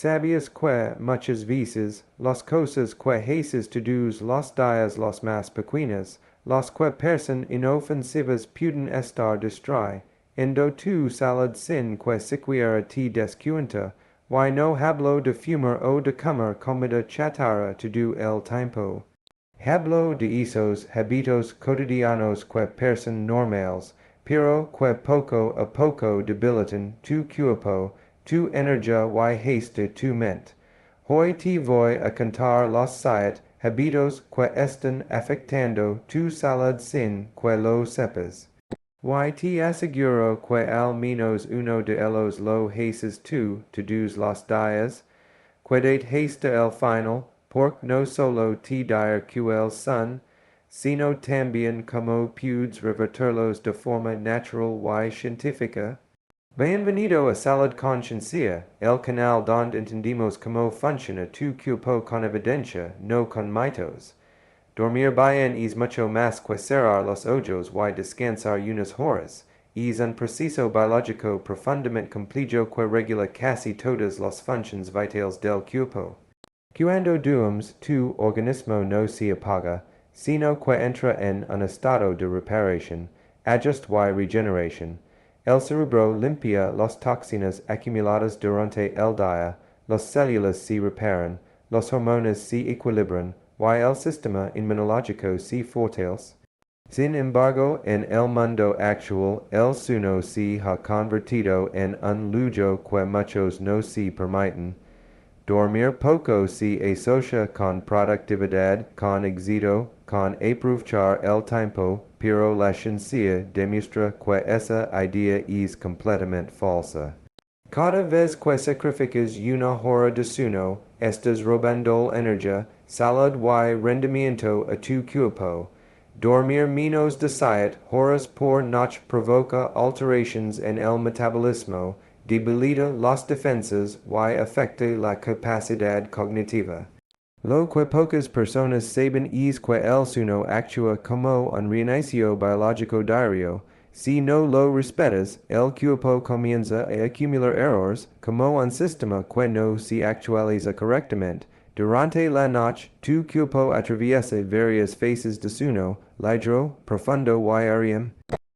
Sabías que muchas veces las cosas que haces todos los días las más pequeñas, las que parecen inofensivas pueden estar destruyendo tu salud sin que siquiera te des cuenta. Why no hablo de fumar o de comer comida chatarra todo el tiempo. Hablo de esos hábitos cotidianos que parecen normales, pero que poco a poco debilitan tu cuerpo, tu energía y hasta tu mente. Hoy te voy a contar los 7 hábitos que están afectando tu salud sin que lo sepas. Y te aseguro que al menos uno de ellos lo haces tú todos los días. Quedat hasta el final, porque no solo te dir que el son, sino también como puedes revertirlos de forma natural y científica. Bienvenido a Salud Conciencia, el canal donde entendemos cómo funciona tu cuerpo con evidencia, no con mitos. Dormir bien es mucho más que cerrar los ojos y descansar unas horas. Es un proceso biológico profundamente complejo que regula casi todas las funciones vitales del cuerpo. Cuando dormimos, tu organismo no se apaga, sino que entra en un estado de reparación, ajuste y regeneración. El cerebro limpia las toxinas acumuladas durante el día, las células se reparan, las hormonas se equilibran, y el sistema inmunológico se fortalece. Sin embargo, en el mundo actual, el sueño se ha convertido en un lujo que muchos no se permiten. Dormir poco se asocia con productividad, con éxito, con aprovechar el tiempo, pero la ciencia demuestra que esa idea es completamente falsa. Cada vez que sacrificas una hora de sueño, estás robando energía, salud y rendimiento a tu cuerpo. Dormir menos de 7 horas por noche provoca alteraciones en el metabolismo, debilita las defensas y afecta la capacidad cognitiva. Lo que pocas personas saben es que el sueño actúa como un reinicio biológico diario. Si no lo respetas, el cuerpo comienza a acumular errores, como un sistema que no se actualiza correctamente. Durante la noche, tu cuerpo atraviesa varias fases de sueño, ligero, profundo y REM.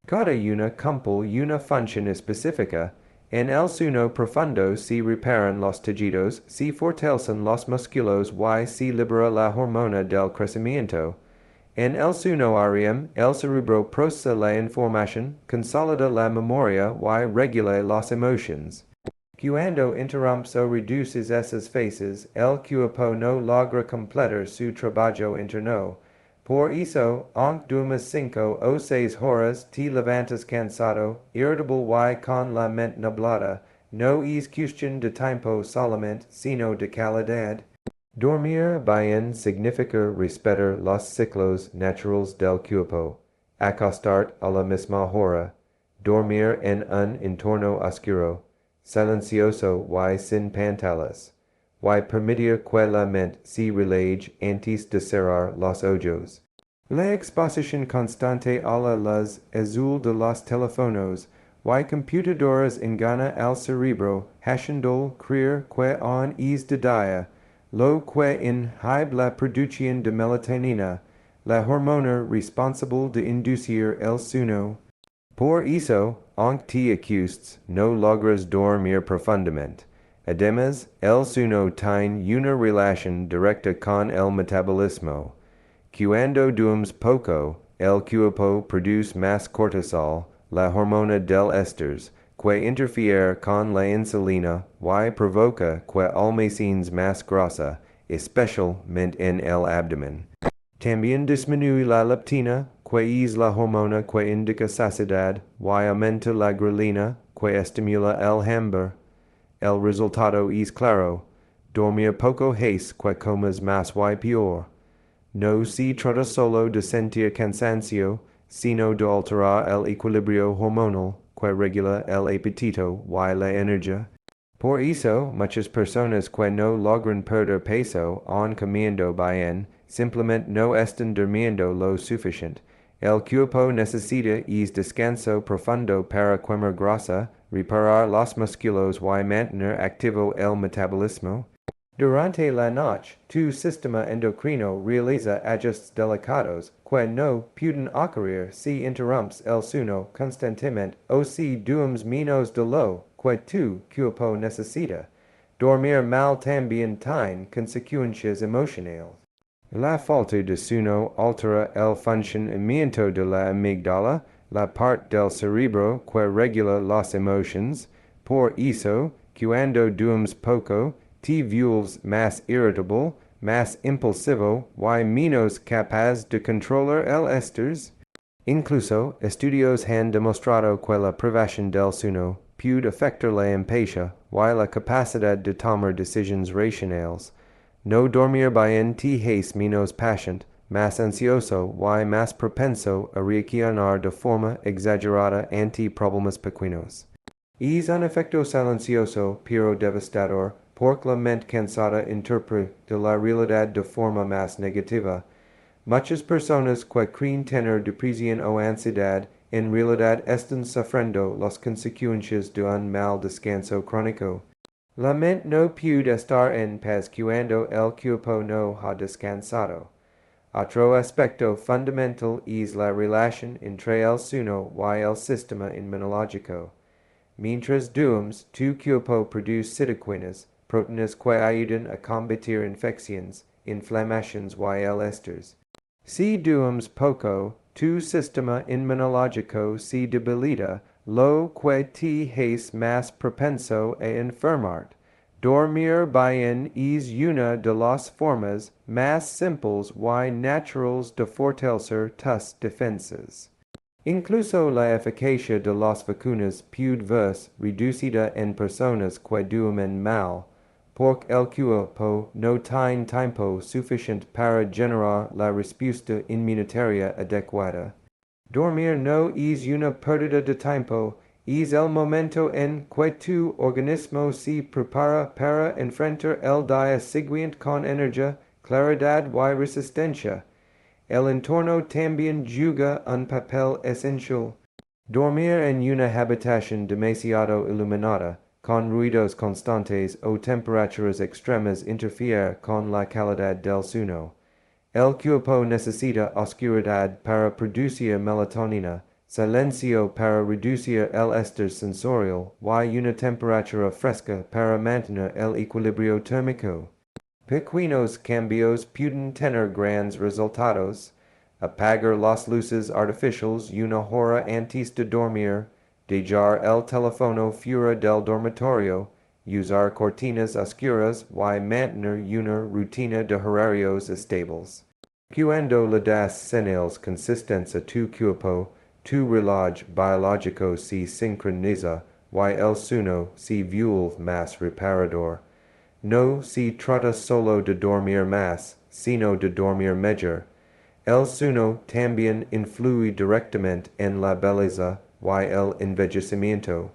Cada una cumple una función específica. En el sueño profundo se reparan los tejidos, se fortalecen los músculos y se libera la hormona del crecimiento. En el sueño REM, el cerebro procesa la información, consolida la memoria y regula las emociones. Cuando interrumps o reduces esas fases, el cuerpo no logra completar su trabajo interno. Por eso, aunque duermas 5 o 6 horas, te levantas cansado, irritable y con la mente nublada. No es cuestión de tiempo solamente, sino de calidad. Dormir bien significa respetar los ciclos naturales del cuerpo. Acostarte a la misma hora. Dormir en un entorno oscuro, silencioso y sin pantallas. Y permitir que la mente se relaje antes de cerrar los ojos. La exposición constante a la luz azul de los teléfonos y computadoras engana al cerebro, haciéndolo creer que aún es de día, lo que inhibe la producción de melatonina, la hormona responsable de inducir el sueño. Por eso, aunque te acuestes, no logras dormir profundamente. Además, el sueño tiene una relación directa con el metabolismo. Cuando duermes poco, el cuerpo produce más cortisol, la hormona del estrés, que interfiere con la insulina y provoca que almacenes más grasa, especialmente en el abdomen. También disminuye la leptina, que es la hormona que indica saciedad, y aumenta la grelina, que estimula el hambre. El resultado es claro. Dormir poco hace que comas más y peor. No se trata solo de sentir cansancio, sino de alterar el equilibrio hormonal que regula el apetito y la energía. Por eso, muchas personas que no logran perder peso aun comiendo bien, simplemente no están durmiendo lo suficiente. El cuerpo necesita descanso profundo para quemar grasa, reparar los músculos y mantener activo el metabolismo. Durante la noche, tu sistema endocrino realiza ajustes delicados que no pueden ocurrir si interrumps el sueño constantemente o si duermes menos de lo que tu cuerpo necesita. Dormir mal también tiene consecuencias emocionales. La falta de sueño altera el funcionamiento de la amígdala, la parte del cerebro que regula las emociones. Por eso, cuando duermes poco, te vuelves más irritable, más impulsivo y menos capaz de controlar el estrés. Incluso, estudios han demostrado que la privación del sueño puede afectar la empatia y la capacidad de tomar decisiones racionales. No dormir bien te hace menos paciente, más ansioso y más propenso a reaccionar de forma exagerada ante problemas pequeños. Es un efecto silencioso pero devastador, porque la mente cansada interpreta la realidad de forma más negativa. Muchas personas que creen tener depresión o ansiedad en realidad están sufriendo las consecuencias de un mal descanso crónico. La mente no puede estar en paz cuando el cuerpo no ha descansado. Otro aspecto fundamental es la relación entre el sueño y el sistema inmunológico. Mientras duermes, tu cuerpo produce citoquinas, proteínas que ayudan a combatir infecciones, inflamaciones y el estrés. Si duermes poco, tu sistema inmunológico se debilita, lo que te hace más propenso a enfermarte. Dormir bien es una de las formas más simples y naturales de fortalecer tus defensas. Incluso la eficacia de las vacunas puede verse reducida en personas que duermen mal, porque el cuerpo no tiene tiempo suficiente para generar la respuesta inmunitaria adecuada. Dormir no es una pérdida de tiempo, es el momento en que tu organismo se prepara para enfrentar el día siguiente con energía, claridad y resistencia. El entorno también juega un papel esencial. Dormir en una habitación demasiado iluminada, con ruidos constantes o temperaturas extremas interfiere con la calidad del sueño. El cuerpo necesita oscuridad para producir melatonina, silencio para reducir el estrés sensorial y una temperatura fresca para mantener el equilibrio térmico. Pequeños cambios pueden tener grandes resultados. Apagar las luces artificiales una hora antes de dormir, dejar el teléfono fuera del dormitorio, usar cortinas oscuras y mantener una rutina de horarios estables. Cuando le das señales consistentes a tu cuerpo, tu reloj biológico se sincroniza y el sueño se vuelve más reparador. No se trata solo de dormir más, sino de dormir mejor. El sueño también influye directamente en la belleza y el envejecimiento.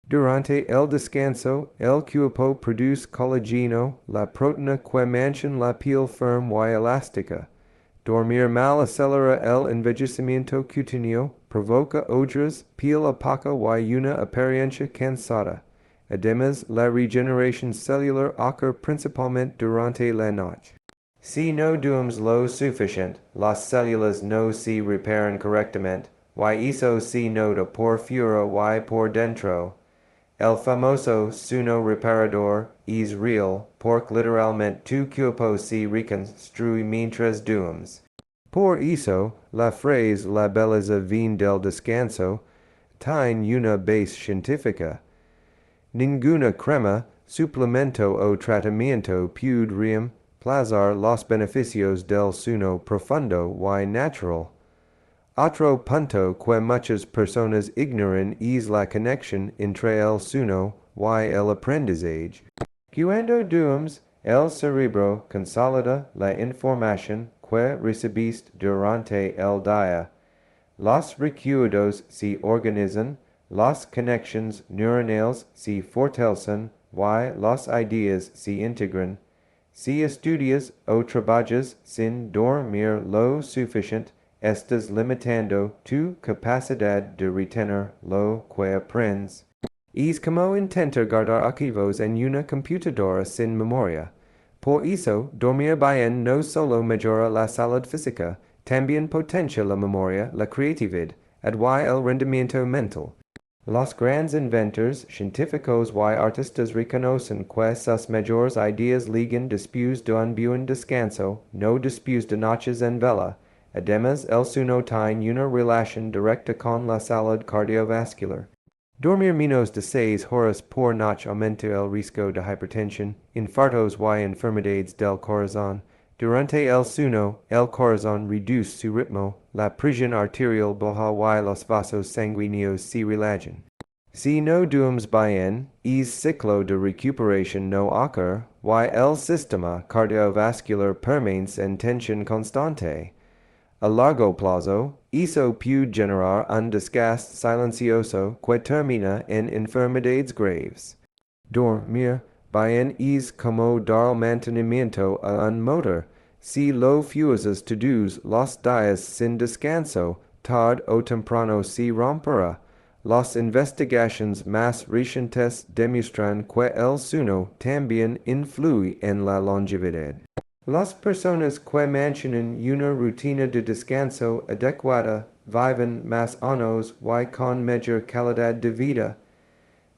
Durante el descanso, el cuerpo produce colágeno, la proteína que mantiene la piel firme y elástica. Dormir mal acelera el envejecimiento cutáneo, provoca ojeras, piel opaca y una apariencia cansada. Además, la regeneración celular ocurre principalmente durante la noche. Si no duermes lo suficiente, las células no se reparan correctamente, y eso se nota por fuera y por dentro. El famoso sueño reparador es real, porque literalmente tu cuerpo se reconstruye mientras duermes. Por eso, la frase la belleza viene del descanso tiene una base científica. Ninguna crema, suplemento o tratamiento puede reemplazar los beneficios del sueño profundo y natural. Otro punto que muchas personas ignoran es la conexión entre el sueño y el aprendizaje. Cuando duermes, el cerebro consolida la información que recibiste durante el día. Los recuerdos se organizan, las conexiones neuronales se fortalecen y las ideas se integran. Si estudias o trabajas sin dormir lo suficiente, estás limitando tu capacidad de retener lo que aprendes. Es como intenter guardar archivos en una computadora sin memoria. Por eso, dormir bien no solo mejora la salud física, también potencia la memoria, la creatividad, y el rendimiento mental. Los grandes inventors, científicos y artistas reconocen que sus mejores ideas ligan después de un buen descanso, no después de noches en vela. Además, el sueño tiene una relación directa con la salud cardiovascular. Dormir menos de 6 horas por noche aumenta el riesgo de hipertensión, infartos y enfermedades del corazón. Durante el sueño, el corazón reduce su ritmo, la presión arterial baja y los vasos sanguíneos se relajan. Si no duermes bien, el ciclo de recuperación no ocurre, y el sistema cardiovascular permanece en tensión constante. A largo plazo, eso puede generar un desgaste silencioso que termina en enfermedades graves. Dormir bien es como dar mantenimiento a un motor. Si lo fuerzas todos los días sin descanso, tarde o temprano se romperá. Las investigaciones más recientes demuestran que el sueño también influye en la longevidad. Las personas que mantienen una rutina de descanso adecuada viven más años y con mayor calidad de vida.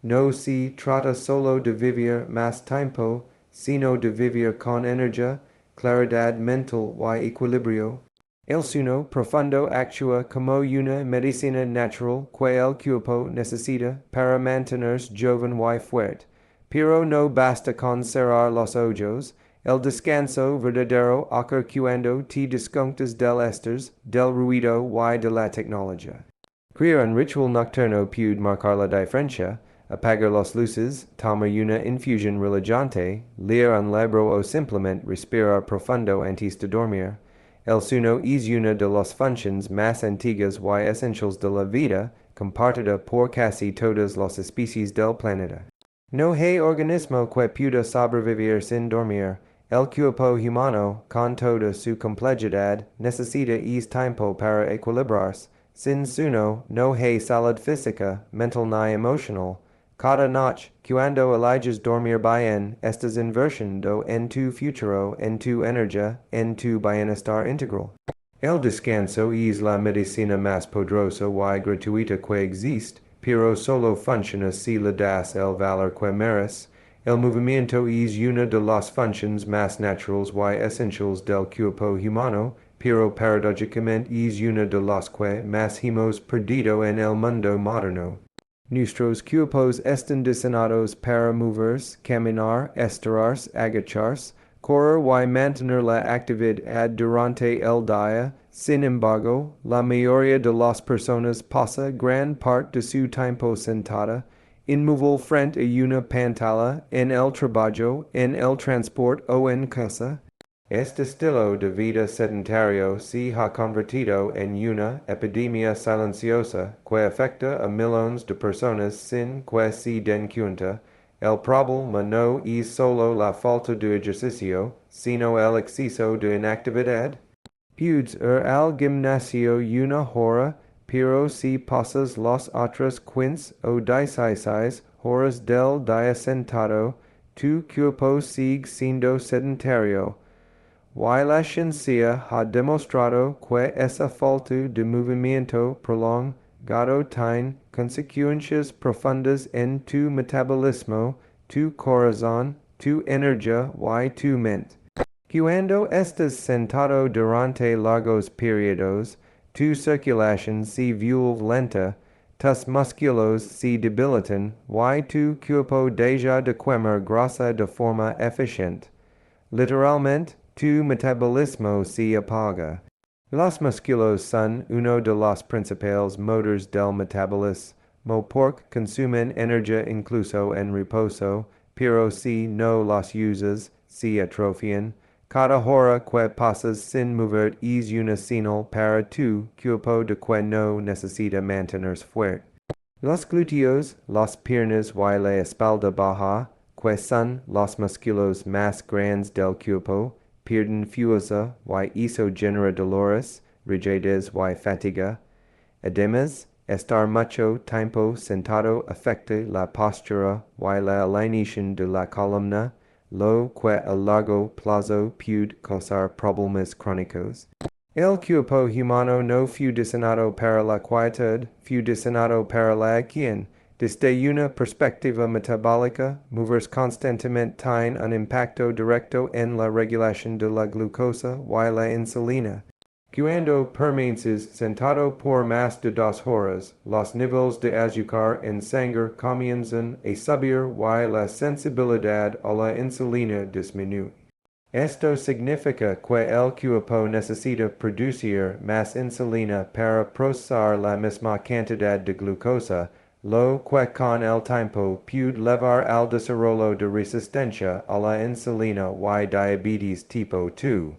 No se trata solo de vivir más tiempo, sino de vivir con energía, claridad mental y equilibrio. El sueño profundo actúa como una medicina natural que el cuerpo necesita para mantenerse joven y fuerte. Pero no basta con cerrar los ojos. El descanso verdadero ocurre cuando te desconectas del estrés, del ruido y de la tecnología. Crear un ritual nocturno puede marcar la diferencia. Apagar las luces, tomar una infusión relajante, leer un libro o simplemente respirar profundo antes de dormir. El sueño es una de las funciones más antiguas y esenciales de la vida, compartida por casi todas las especies del planeta. No hay organismo que pueda sobrevivir sin dormir. El cuerpo humano, con toda su complejidad, necesita tiempo para equilibrarse. Sin sueño, no hay salud física, mental ni emocional. Cada noche, cuando eliges dormir bien, estás invirtiendo en tu futuro, en tu energía, en tu bienestar integral. El descanso es la medicina más poderosa y gratuita que existe, pero solo funciona si le das el valor que merece. El movimiento es una de las funciones más naturales y esenciales del cuerpo humano, pero paradójicamente es una de las que más hemos perdido en el mundo moderno. Nuestros cuerpos están diseñados para moverse, caminar, estirarse, agacharse, correr y mantener la actividad durante el día. Sin embargo, la mayoría de las personas pasa gran parte de su tiempo sentada, inmóvil frente a una pantalla, en el trabajo, en el transporte o en casa. Este estilo de vida sedentario se ha convertido en una epidemia silenciosa que afecta a millones de personas sin que se den cuenta. El problema no es solo la falta de ejercicio, sino el exceso de inactividad. Puedes ir al gimnasio una hora, pero si pasas las otras 15 o 16 horas del día sentado, tu cuerpo sigue siendo sedentario. Y la ciencia ha demostrado que esa falta de movimiento prolongado tiene consecuencias profundas en tu metabolismo, tu corazón, tu energía y tu mente. Cuando estás sentado durante largos periodos, tu circulación se vuelve lenta, tus músculos se debilitan y tu cuerpo deja de quemar grasa de forma eficiente. Literalmente, tu metabolismo se apaga. Los músculos son uno de los principales motores del metabolismo porque consumen energía incluso en reposo, pero si no los usas, se atrofian. Cada hora que pasas sin mover es una señal para tu cuerpo de que no necesita mantenerse fuerte. Los glúteos, las piernas y la espalda baja, que son los músculos más grandes del cuerpo, pierden fuerza y eso genera dolores, rigidez y fatiga. Además, estar mucho tiempo sentado afecta la postura y la alineación de la columna, lo que a largo plazo puede causar problemas crónicos. El cuerpo humano no fue diseñado para la quietud, fue diseñado para la acción. Desde una perspectiva metabólica, moverse constantemente tiene un impacto directo en la regulación de la glucosa y la insulina. Cuando permaneces sentado por más de 2 horas, los niveles de azúcar en sangre comienzan a subir y la sensibilidad a la insulina disminuye. Esto significa que el cuerpo necesita producir más insulina para procesar la misma cantidad de glucosa, lo que con el tiempo puede llevar al desarrollo de resistencia a la insulina y diabetes tipo 2.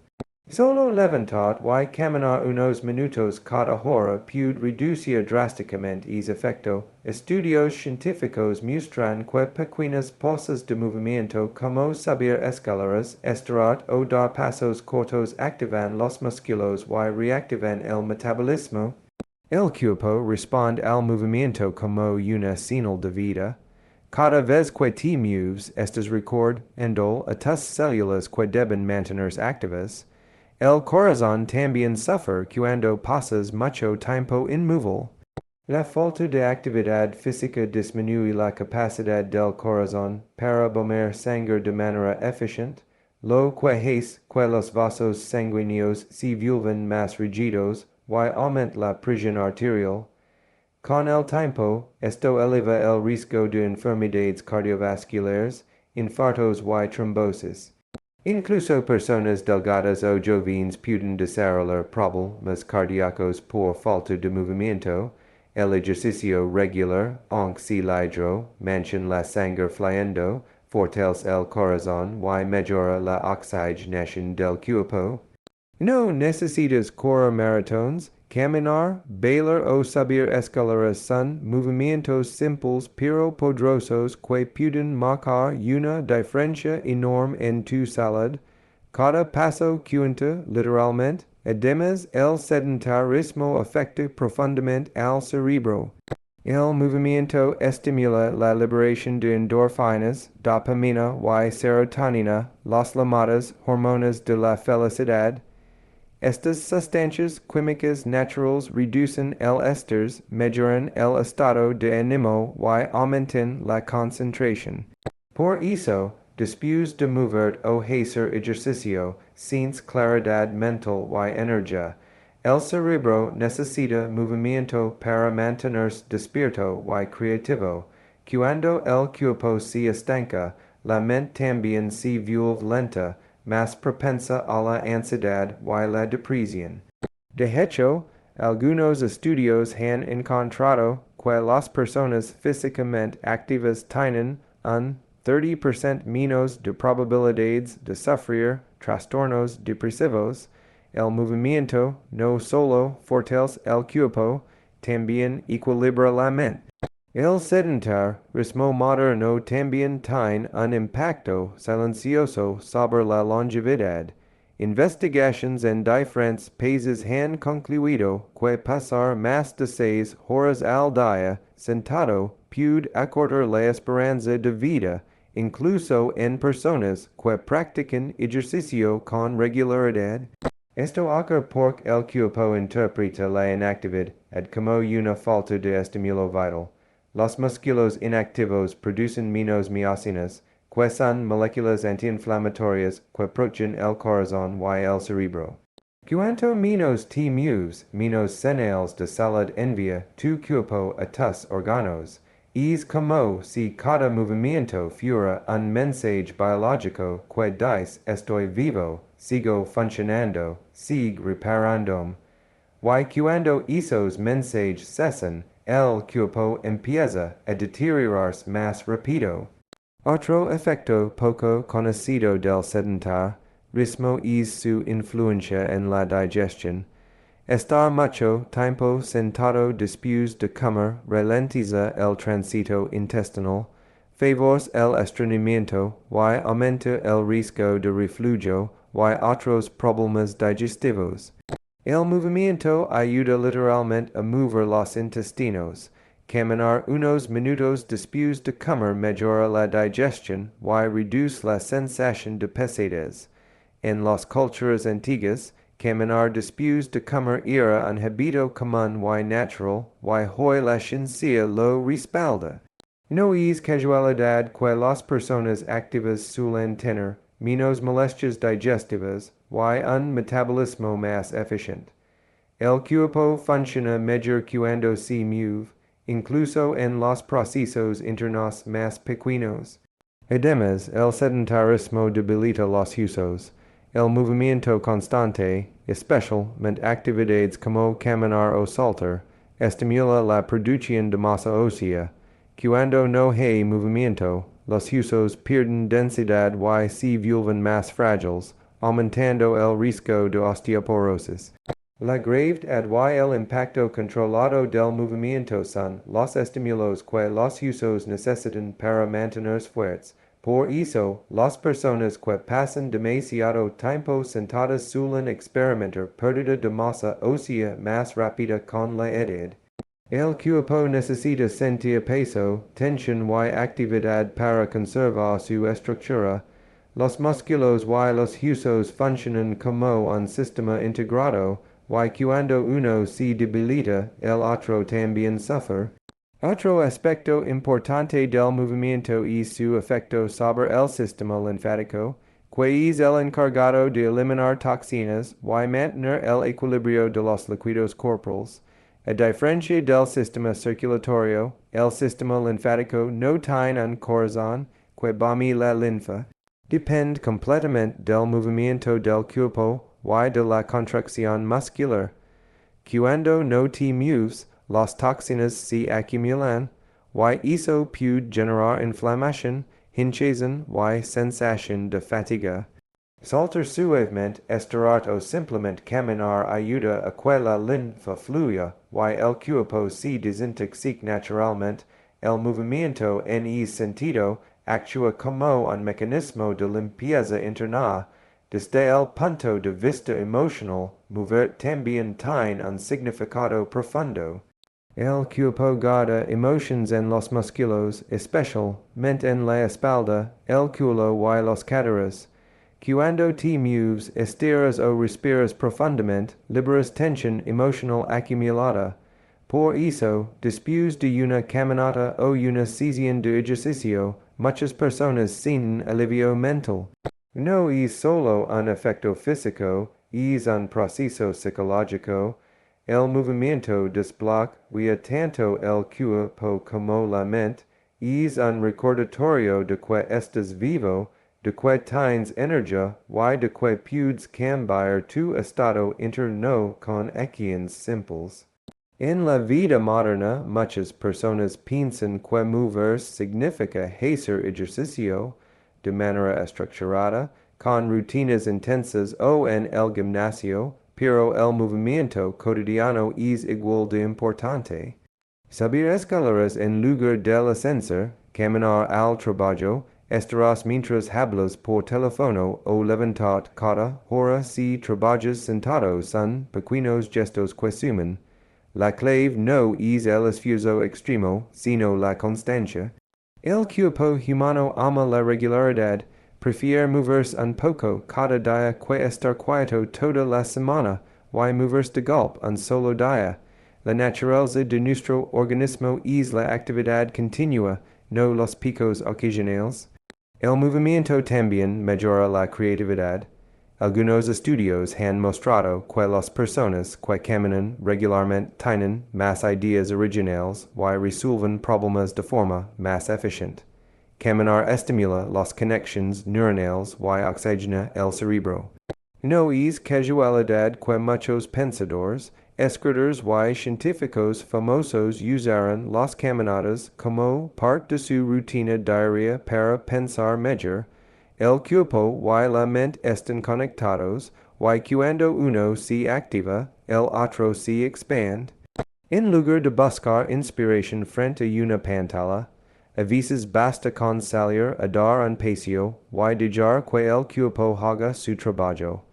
Solo levantar y caminar unos minutos cada hora puede reducir drásticamente ese efecto. Estudios científicos muestran que pequeñas pausas de movimiento como subir escaleras, estirar o dar pasos cortos activan los músculos y reactivan el metabolismo. El cuerpo responde al movimiento como una señal de vida. Cada vez que te mueves, estás recordando a tus células que deben mantenerse activas. El corazón también sufre cuando pasas mucho tiempo inmóvil. La falta de actividad física disminuye la capacidad del corazón para bombear sangre de manera eficiente, lo que hace que los vasos sanguíneos se vuelvan más rígidos y aumenta la presión arterial. Con el tiempo, esto eleva el riesgo de enfermedades cardiovasculares, infartos y trombosis. Incluso personas delgadas o jóvenes pueden desarrollar problemas cardíacos por falta de movimiento. El ejercicio regular, aunque sea ligero, mantiene la sangre fluyendo, fortalece el corazón y mejora la oxigenación del cuerpo. No necesitas correr maratones, caminar, bailar o subir escaleras son movimientos simples pero poderosos que pueden marcar una diferencia enorme en tu salud. Cada paso cuenta, literalmente. Además, el sedentarismo afecta profundamente al cerebro. El movimiento estimula la liberación de endorfinas, dopamina y serotonina, las llamadas hormonas de la felicidad. Estas sustancias químicas naturales reducen el estrés, mejoran el estado de ánimo y aumentan la concentración. Por eso, después de mover o hacer ejercicio, sientes claridad mental y energía. El cerebro necesita movimiento para mantenerse despierto y creativo. Cuando el cuerpo se estanca, la mente también se vuelve lenta, más propensa a la ansiedad y la depresión. De hecho, algunos estudios han encontrado que las personas físicamente activas tienen un 30% menos de probabilidades de sufrir trastornos depresivos. El movimiento no solo fortalece el cuerpo, también equilibra la mente. El sedentarismo moderno también tiene un impacto silencioso sobre la longevidad. Investigaciones en diferentes países han concluido que pasar más de 6 horas al día sentado puede acortar la esperanza de vida, incluso en personas que practican ejercicio con regularidad. Esto ocurre porque el cuerpo interpreta la inactividad como una falta de estímulo vital. Los músculos inactivos producen menos miocinas, que son moléculas antiinflamatorias que protegen el corazón y el cerebro. Cuanto menos te mueves, menos señales de salud envía tu cuerpo a tus órganos. Es como si cada movimiento fuera un mensaje biológico que dice estoy vivo, sigo funcionando, sigo reparándome. Y cuando esos mensajes cesan, el cuerpo empieza a deteriorarse más rápido. Otro efecto poco conocido del sedentarismo es su influencia en la digestión. Estar mucho tiempo sentado después de comer ralentiza el tránsito intestinal, favorece el estreñimiento y aumenta el riesgo de reflujo y otros problemas digestivos. El movimiento ayuda literalmente a mover los intestinos. Caminar unos minutos después de comer mejora la digestión, y reduce la sensación de pesadez. En las culturas antiguas, caminar después de comer era un hábito común y natural, y hoy la ciencia lo respalda. No es casualidad que las personas activas suelen tener menos molestias digestivas y un metabolismo más eficiente. El cuerpo funciona mejor cuando se mueve, incluso en los procesos internos más pequeños. Además, el sedentarismo debilita los huesos. El movimiento constante, especialmente actividades como caminar o saltar, estimula la producción de masa ósea. Cuando no hay movimiento, los huesos pierden densidad y se vuelven más frágiles, aumentando el riesgo de osteoporosis. La gravedad y el impacto controlado del movimiento son los estímulos que los huesos necesitan para mantenerse fuertes. Por eso, las personas que pasan demasiado tiempo sentadas suelen experimentar pérdida de masa ósea más rápida con la edad. El cuerpo necesita sentir peso, tensión y actividad para conservar su estructura. Los músculos y los huesos funcionan como un sistema integrado, y cuando uno se debilita, el otro también sufre. Otro aspecto importante del movimiento es su efecto sobre el sistema linfático, que es el encargado de eliminar toxinas y mantener el equilibrio de los líquidos corporales. A diferencia del sistema circulatorio, el sistema linfático no tiene un corazón que bombe la linfa. Depende completamente del movimiento del cuerpo y de la contracción muscular. Cuando no te mueves, las toxinas se acumulan, y eso puede generar inflamación, hinchazón y sensación de fatiga. Saltar suavemente, estirar o simplemente caminar ayuda a que la linfa fluya y el cuerpo se desintoxique naturalmente. El movimiento en ese sentido actúa como un mecanismo de limpieza interna. Desde el punto de vista emocional, mover también tiene un significado profundo. El cuerpo guarda emociones en los músculos, especialmente en la espalda, el culo y las caderas. Cuando te mueves, estiras o respiras profundamente, liberas tensión emocional acumulada. Por eso, después de una caminata o una sesión de ejercicio, muchas personas sienten alivio mental. No es solo un efecto físico, es un proceso psicológico. El movimiento desbloquea tanto el cuerpo como la mente, es un recordatorio de que estás vivo, de que tienes energía y de que puedes cambiar tu estado interno con acciones simples. En la vida moderna, muchas personas piensan que mover significa hacer ejercicio de manera estructurada, con rutinas intensas o en el gimnasio, pero el movimiento cotidiano es igual de importante. Subir escaleras en lugar del ascensor, caminar al trabajo, estirar mientras hablas por teléfono o levantar cada hora si trabajas sentado son pequeños gestos que suman. La clave no es el esfuerzo extremo, sino la constancia. El cuerpo humano ama la regularidad, prefiere moverse un poco cada día que estar quieto toda la semana, y moverse de golpe un solo día. La naturaleza de nuestro organismo es la actividad continua, no los picos ocasionales. El movimiento también mejora la creatividad. Algunos estudios han mostrado que las personas que caminan regularmente tienen más ideas originales y resuelven problemas de forma más eficiente. Caminar estimula las conexiones neuronales y oxigena el cerebro. No es casualidad que muchos pensadores, escritores y científicos famosos usaron las caminatas como parte de su rutina diaria para pensar mejor. El cuerpo y la mente están conectados, y cuando uno se activa, el otro se expande. En lugar de buscar inspiración frente a una pantalla, a veces basta con salir a dar un paseo y dejar que el cuerpo haga su trabajo.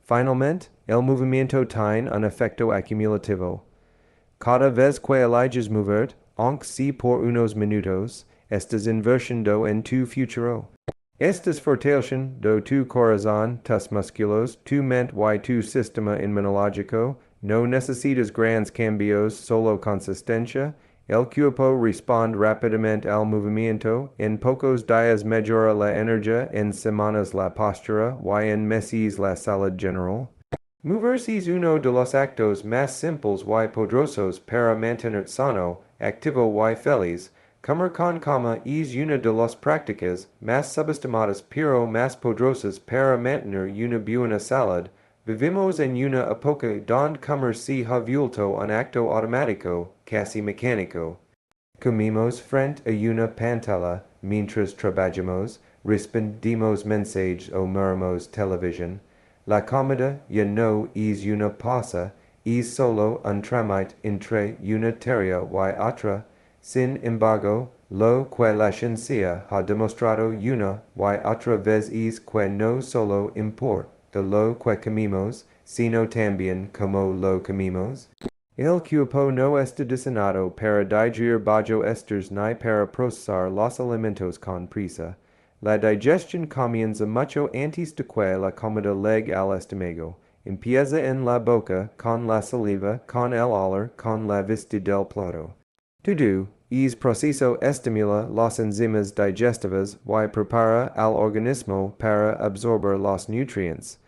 Finalmente, el movimiento tiene un efecto acumulativo. Cada vez que eliges mover, aunque sea por unos minutos, estás invirtiendo en tu futuro. Estás fortaleciendo tu corazón, tus músculos, tu mente y tu sistema inmunológico. No necesitas grandes cambios, solo consistencia. El cuerpo responde rápidamente al movimiento. En pocos días mejora la energía, en semanas la postura, y en meses la salud general. Moverse es uno de los actos más simples y poderosos para mantener sano, activo y feliz. Comer con calma es una de las prácticas más subestimadas pero más poderosas para mantener una buena salud. Vivimos en una época donde comer se ha vuelto un acto automático, casi mecánico. Comimos frente a una pantalla mientras trabajamos, respondemos mensajes o miramos televisión. La comida ya no es una pausa, es solo un trámite entre una tarea y otra. Sin embargo, lo que la ciencia ha demostrado una y otra vez es que no solo importa lo que comimos, sino también cómo lo comimos. El cuerpo no está diseñado para digerir bajo esters ni para procesar los alimentos con prisa. La digestión comienza mucho antes de que la comida llegue al estómago. Empieza en la boca, con la saliva, con el olor, con la vista del plato. Todo es proceso estimula las enzimas digestivas y prepara al organismo para absorber los nutrientes.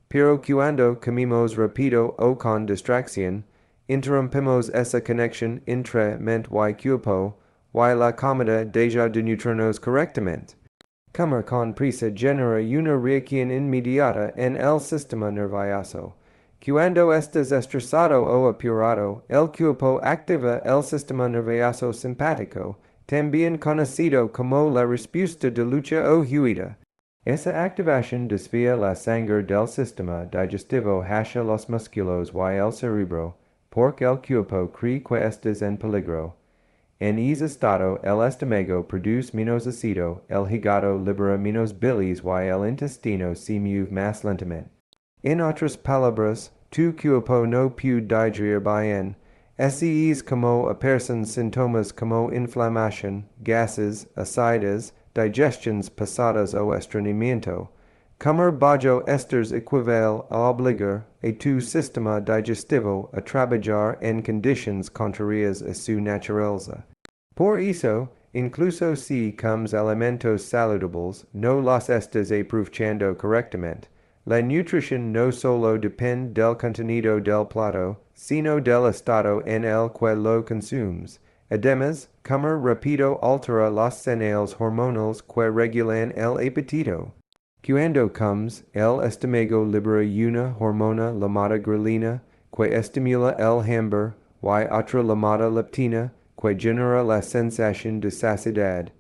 Pero cuando comimos rápido o con distracción, interrumpimos esa conexión entre mente y cuerpo, y la comida deja de nutrirnos correctamente. Comer con prisa genera una reacción inmediata en el sistema nervioso. Cuando estás estresado o apurado, el cuerpo activa el sistema nervioso simpático, también conocido como la respuesta de lucha o huida. Esa activación desvía la sangre del sistema digestivo hacia los músculos y el cerebro, porque el cuerpo cree que estás en peligro. En ese estado, el estómago produce menos ácido, el hígado libera menos bilis y el intestino se mueve más lentamente. En otras palabras, tu cuerpo no puede digerir bien. Así es como aparecen síntomas como inflamación, gases, acidez, digestions pasadas o estreñimiento. Comer bajo esters equivale a obligar a tu sistema digestivo a trabajar en condiciones contrarias a su naturaleza. Por eso, incluso si comes alimentos saludables, no los estás aprovechando correctamente. La nutrición no solo depende del contenido del plato, sino del estado en el que lo consumes. Además, comer rápido altera las señales hormonales que regulan el apetito. Cuando comes, el estómago libera una hormona llamada grelina, que estimula el hambre, y otra llamada leptina, que genera la sensación de saciedad.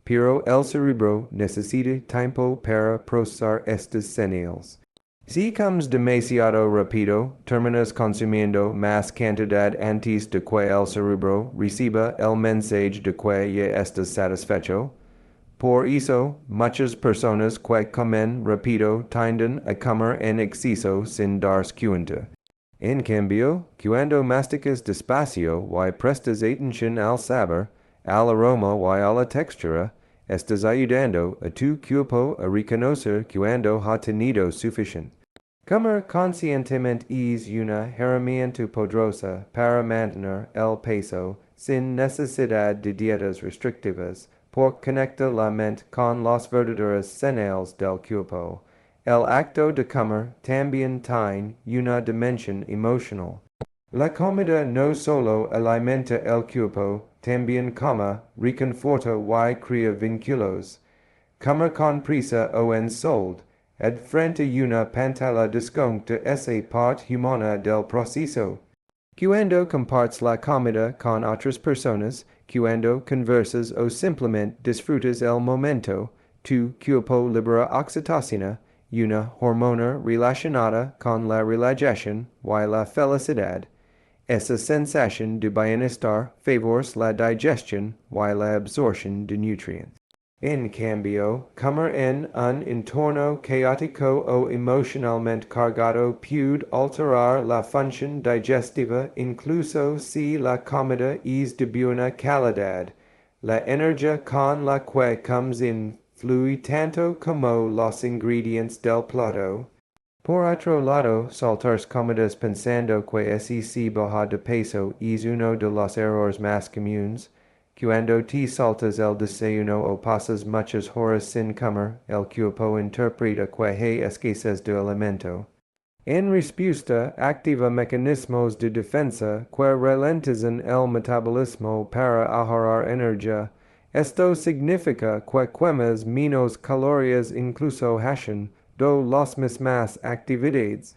Pero el cerebro necesita tiempo para procesar estas señales. Si comes demasiado rápido, terminas consumiendo más cantidad antes de que el cerebro reciba el mensaje de que ya estás satisfecho. Por eso, muchas personas que comen rápido tienden a comer en exceso sin darse cuenta. En cambio, cuando masticas despacio y prestas atención al sabor, al aroma y a la textura, estás ayudando a tu cuerpo a reconocer cuando ha tenido suficiente. Comer conscientemente es una herramienta poderosa para mantener el peso sin necesidad de dietas restrictivas, porque conecta la mente con las verdaderas señales del cuerpo. El acto de comer también tiene una dimensión emocional. La comida no solo alimenta el cuerpo, también reconforta y crea vínculos. Comer con prisa o en sold, frente a una pantalla desconecta esa parte humana del proceso. Cuando compartes la comida con otras personas, cuando conversas o simplemente disfrutas el momento, tu cuerpo libera oxitocina, una hormona relacionada con la relajación y la felicidad. Esa sensación de bienestar favorece la digestión y la absorción de nutrientes. En cambio, como en un entorno caótico o emocionalmente cargado puede alterar la función digestiva incluso si la comida es de buena calidad. La energía con la que comes in fluye tanto como los ingredientes del plato. Por otro lado, saltar comidas pensando que si baja de peso es uno de los errores más comunes. Cuando te saltas el desayuno o pasas muchas horas sin comer, el cuerpo interpreta que hay escasez de alimento. En respuesta, activa mecanismos de defensa que ralentizan el metabolismo para ahorrar energía. Esto significa que comes menos calorías incluso haciendo las mismas actividades.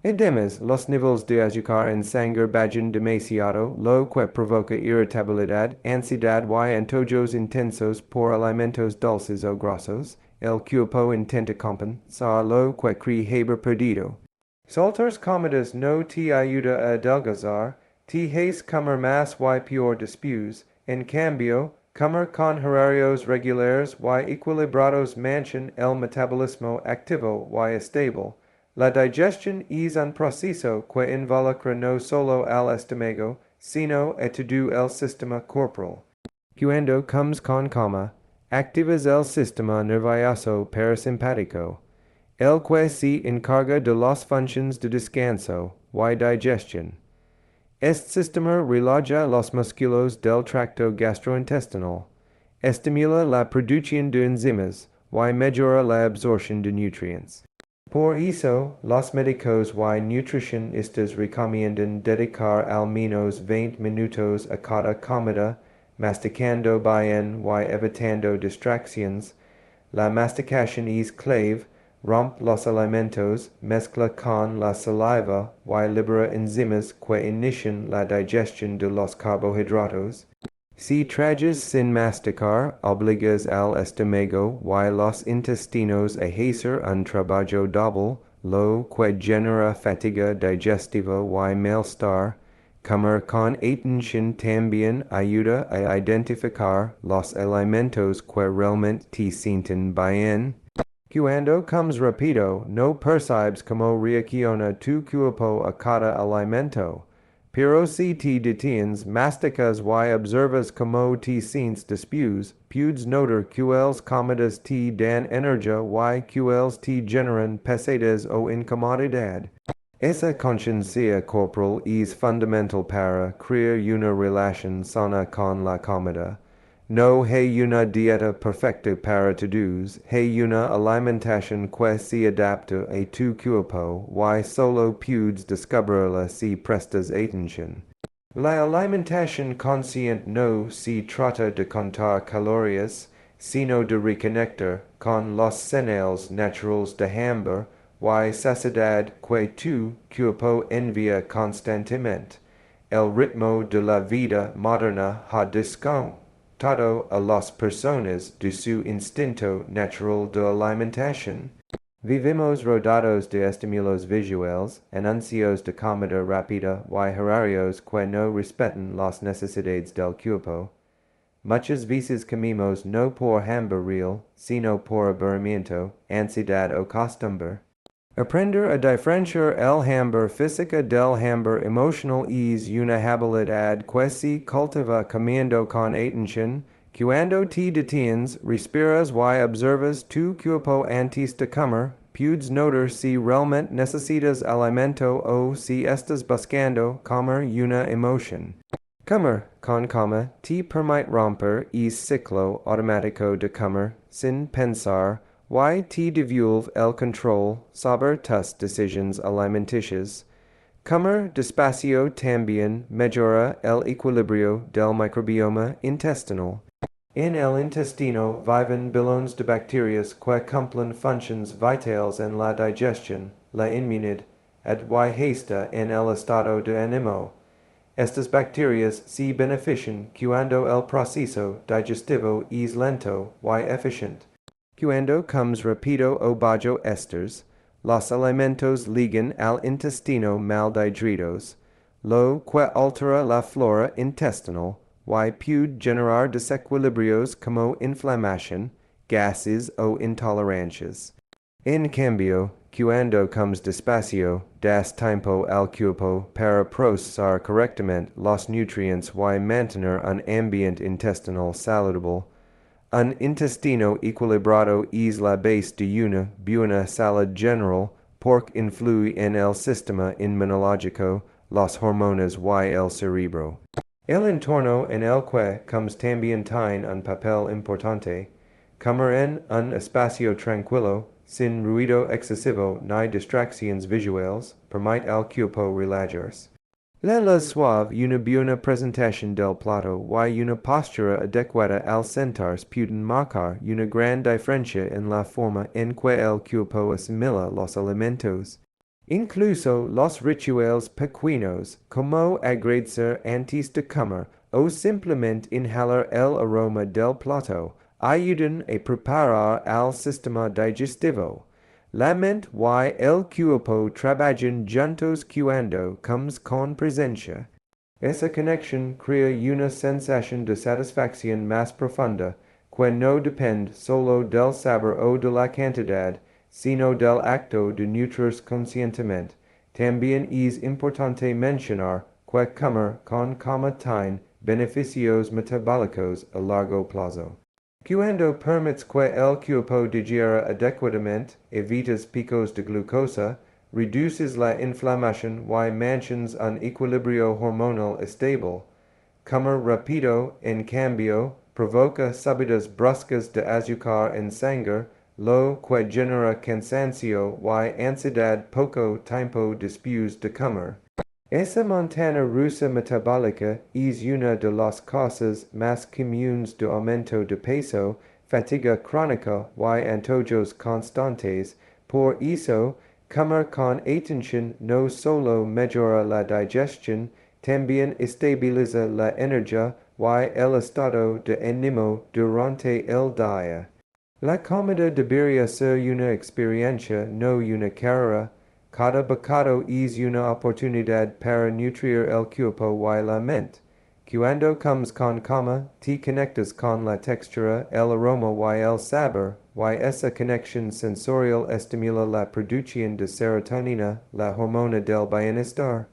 Además, los niveles de azúcar en sangre bajan demasiado, lo que provoca irritabilidad, ansiedad y antojos intensos por alimentos dulces o grasos. El cuerpo intenta compensar lo que cree perdido. Saltar comidas no te ayuda a adelgazar, te hace comer más y peor después. En cambio, comer con horarios regulares y equilibrados mantiene el metabolismo activo y estable. La digestión es un proceso que involucra no solo al estómago, sino a todo el sistema corporal. Cuando comes con calma, activas el sistema nervioso parasimpático, el que se encarga de las funciones de descanso y digestión. Este sistema relaja los músculos del tracto gastrointestinal, estimula la producción de enzimas y mejora la absorción de nutrientes. Por eso, los médicos y nutricionistas recomiendan dedicar al menos 20 minutos a cada comida, masticando bien y evitando distracciones. La masticación es clave, rompe los alimentos, mezcla con la saliva y libera enzimas que inician la digestión de los carbohidratos. Si tragas sin masticar, obligas al estómago y los intestinos a hacer un trabajo doble, lo que genera fatiga digestiva y malestar. Comer con atención también ayuda a identificar los alimentos que realmente te sienten bien. Cuando comes rápido, no percibes cómo reacciona tu cuerpo a cada alimento. Pero si te detienes, masticas y observas cómo te sientes después, puedes notar cuáles comidas te dan energía y cuáles te generan pesadez o incomodidad. Esa conciencia corporal es fundamental para crear una relación sana con la comida. No hay una dieta perfecta para todos, hay una alimentación que se adapta a tu cuerpo y solo puedes descubrirla si prestas atención. La alimentación consciente no se trata de contar calorías, sino de reconectar con los señales naturales de hambre y saciedad que tu cuerpo envía constantemente. El ritmo de la vida moderna ha desconectado a las personas de su instinto natural de alimentación. Vivimos rodeados de estímulos visuales, anuncios de comida rápida y horarios que no respetan las necesidades del cuerpo. Muchas veces comemos no por hambre real, sino por aburrimiento, ansiedad o costumbre. Aprender a diferenciar el hambre física del hambre emocional es una habilidad que se cultiva comiendo con atención. Cuando te detienes, respiras y observas tu cuerpo antes de comer, puedes notar si realmente necesitas alimento o si estás buscando comer una emoción. Comer con calma te permite romper el ciclo automático de comer sin pensar y te devuelve el control sobre tus decisiones alimenticias. Comer despacio también mejora el equilibrio del microbioma intestinal. En el intestino viven billones de bacterias que cumplen funciones vitales en la digestión, la inmunidad, y hasta en el estado de ánimo. Estas bacterias se benefician cuando el proceso digestivo es lento y eficiente. Cuando comes rápido o bajo esters, los alimentos llegan al intestino mal digeridos, lo que altera la flora intestinal y puede generar desequilibrios como inflamación, gases o intolerancias. En cambio, cuando comes despacio, das tiempo al cuerpo para procesar correctamente los nutrientes y mantener un ambiente intestinal saludable, un intestino equilibrado es la base de una buena salud general porque influye en el sistema inmunológico, las hormonas y el cerebro. El entorno en el que comes también tiene un papel importante. Comer en un espacio tranquilo, sin ruido excesivo ni distracciones visuales, permite al cuerpo relajarse. La luz suave, una buena presentación del plato y una postura adecuada al sentarse pueden marcar una gran diferencia en la forma en que el cuerpo asimila los alimentos. Incluso los rituales pequeños, como agradecer antes de comer o simplemente inhalar el aroma del plato, ayudan a preparar al sistema digestivo. La mente y el cuerpo trabajan juntos cuando comes con presencia. Esa conexión crea una sensación de satisfacción más profunda, que no depende solo del sabor o de la cantidad, sino del acto de nutrirse conscientemente. También es importante mencionar que comer con calma tiene beneficios metabólicos a largo plazo. Cuando permites que el cuerpo digiera adecuadamente, evitas picos de glucosa, reduces la inflamación y mantienes un equilibrio hormonal estable. Comer rápido, en cambio, provoca subidas bruscas de azúcar en sangre, lo que genera cansancio y ansiedad poco tiempo después de comer. Esa montaña rusa metabólica es una de las causas más comunes de aumento de peso, fatiga crónica y antojos constantes. Por eso, comer con atención no solo mejora la digestión, también estabiliza la energía y el estado de ánimo durante el día. La comida debería ser una experiencia, no una carrera. Cada bocado es una oportunidad para nutrir el cuerpo y la mente. Cuando comes con calma, te conectas con la textura, el aroma y el sabor, y esa conexión sensorial estimula la producción de serotonina, la hormona del bienestar.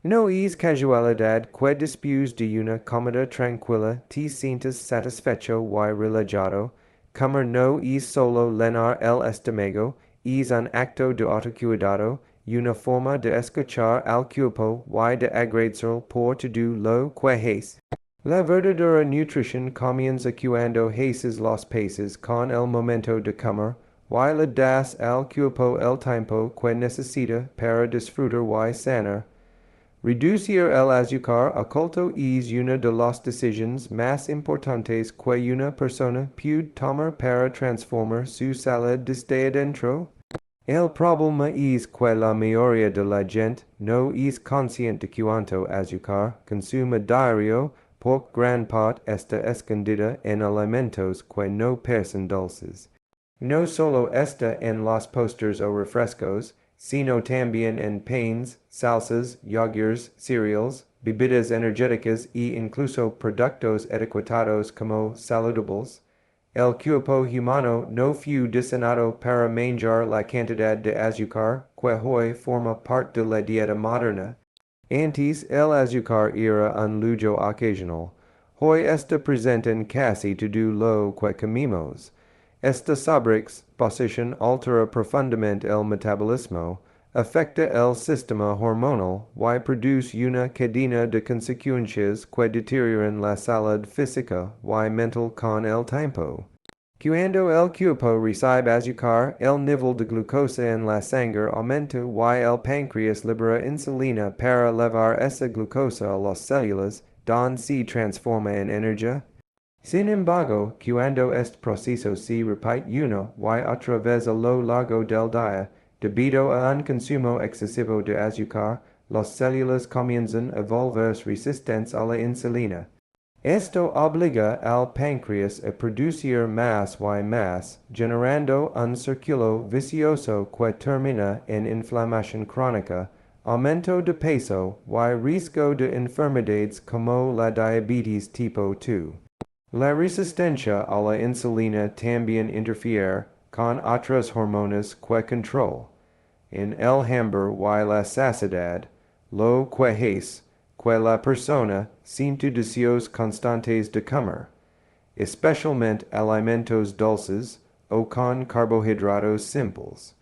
No es casualidad que después de una comida tranquila te sientas satisfecho y relajado. Comer no es solo llenar el estómago, es un acto de autocuidado, una forma de escuchar al cuerpo y de agradecer por todo lo que haces. La verdadera nutrición comienza cuando haces los paces con el momento de comer, y le das al cuerpo el tiempo que necesita para disfrutar y sanar. Reducir el azúcar oculto es una de las decisiones más importantes que una persona puede tomar para transformar su salud desde adentro. El problema es que la mayoría de la gente no es consciente de cuánto azúcar consume diario, porque gran parte está escondida en alimentos que no parecen dulces. No solo está en los postres o refrescos, sino también en panes, salsas, yogures, cereals, bebidas energéticas e incluso productos etiquetados como saludables. El cuerpo humano no fue diseñado para manjar la cantidad de azúcar que hoy forma parte de la dieta moderna. Antes el azúcar era un lujo ocasional. Hoy está presente en casi todo lo que comemos. Esta sobreexposición altera profundamente el metabolismo, afecta el sistema hormonal y produce una cadena de consecuencias que deterioran la salud física y mental con el tiempo. Cuando el cuerpo recibe azúcar, el nivel de glucosa en la sangre aumenta y el páncreas libera insulina para elevar esa glucosa a las células, donde se transforma en energía. Sin embargo, cuando este proceso se repite una y otra vez a lo largo del día, debido a un consumo excesivo de azúcar, las células comienzan a volverse resistentes a la insulina. Esto obliga al páncreas a producir más y más, generando un círculo vicioso que termina en inflamación crónica, aumento de peso y riesgo de enfermedades como la diabetes tipo 2. La resistencia a la insulina también interfiere con otras hormonas que control. En el hambre y la saciedad, lo que es que la persona siente deseos constantes de comer, especialmente alimentos dulces o con carbohidratos simples.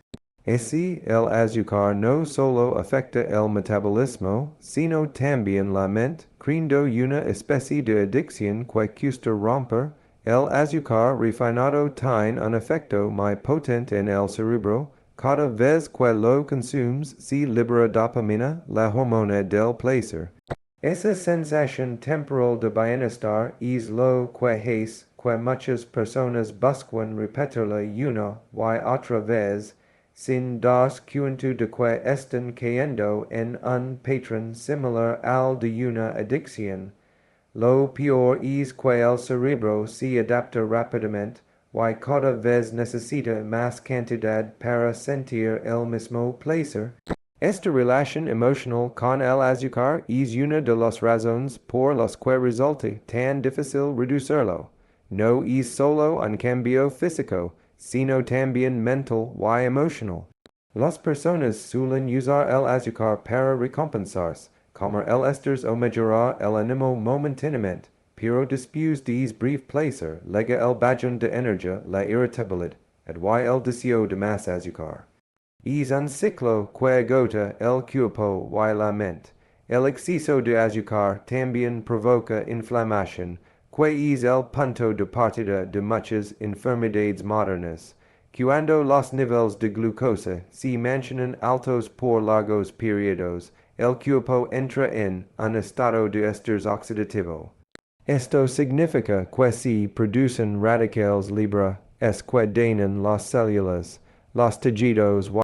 Así, el azúcar no solo afecta el metabolismo, sino también la mente, creando una especie de adicción que cuesta romper. El azúcar refinado tiene un efecto muy potente en el cerebro. Cada vez que lo consumes, se libera dopamina, la hormona del placer. Esa sensación temporal de bienestar es lo que es que muchas personas buscan repetirla una y otra vez, sin darse cuenta de que están cayendo en un patrón similar al de una adicción. Lo peor es que el cerebro se adapta rápidamente y cada vez necesita más cantidad para sentir el mismo placer. Esta relación emocional con el azúcar es una de las razones por las que resulta tan difícil reducirlo. No es solo un cambio físico, sino también mental y emocional. Las personas suelen usar el azúcar para recompensarse, comer el esters o mejorar el ánimo momentáneamente, pero después de ese breve placer llega el bajón de energía, la irritabilidad, y el deseo de más azúcar. Es un ciclo que agota el cuerpo y la mente. El exceso de azúcar también provoca inflamación, que es el punto de partida de muchas enfermedades modernas. Cuando los niveles de glucosa se mantienen altos por largos periodos, el cuerpo entra en un estado de estrés oxidativo. Esto significa que se producen radicales libres que dañan las células, los tejidos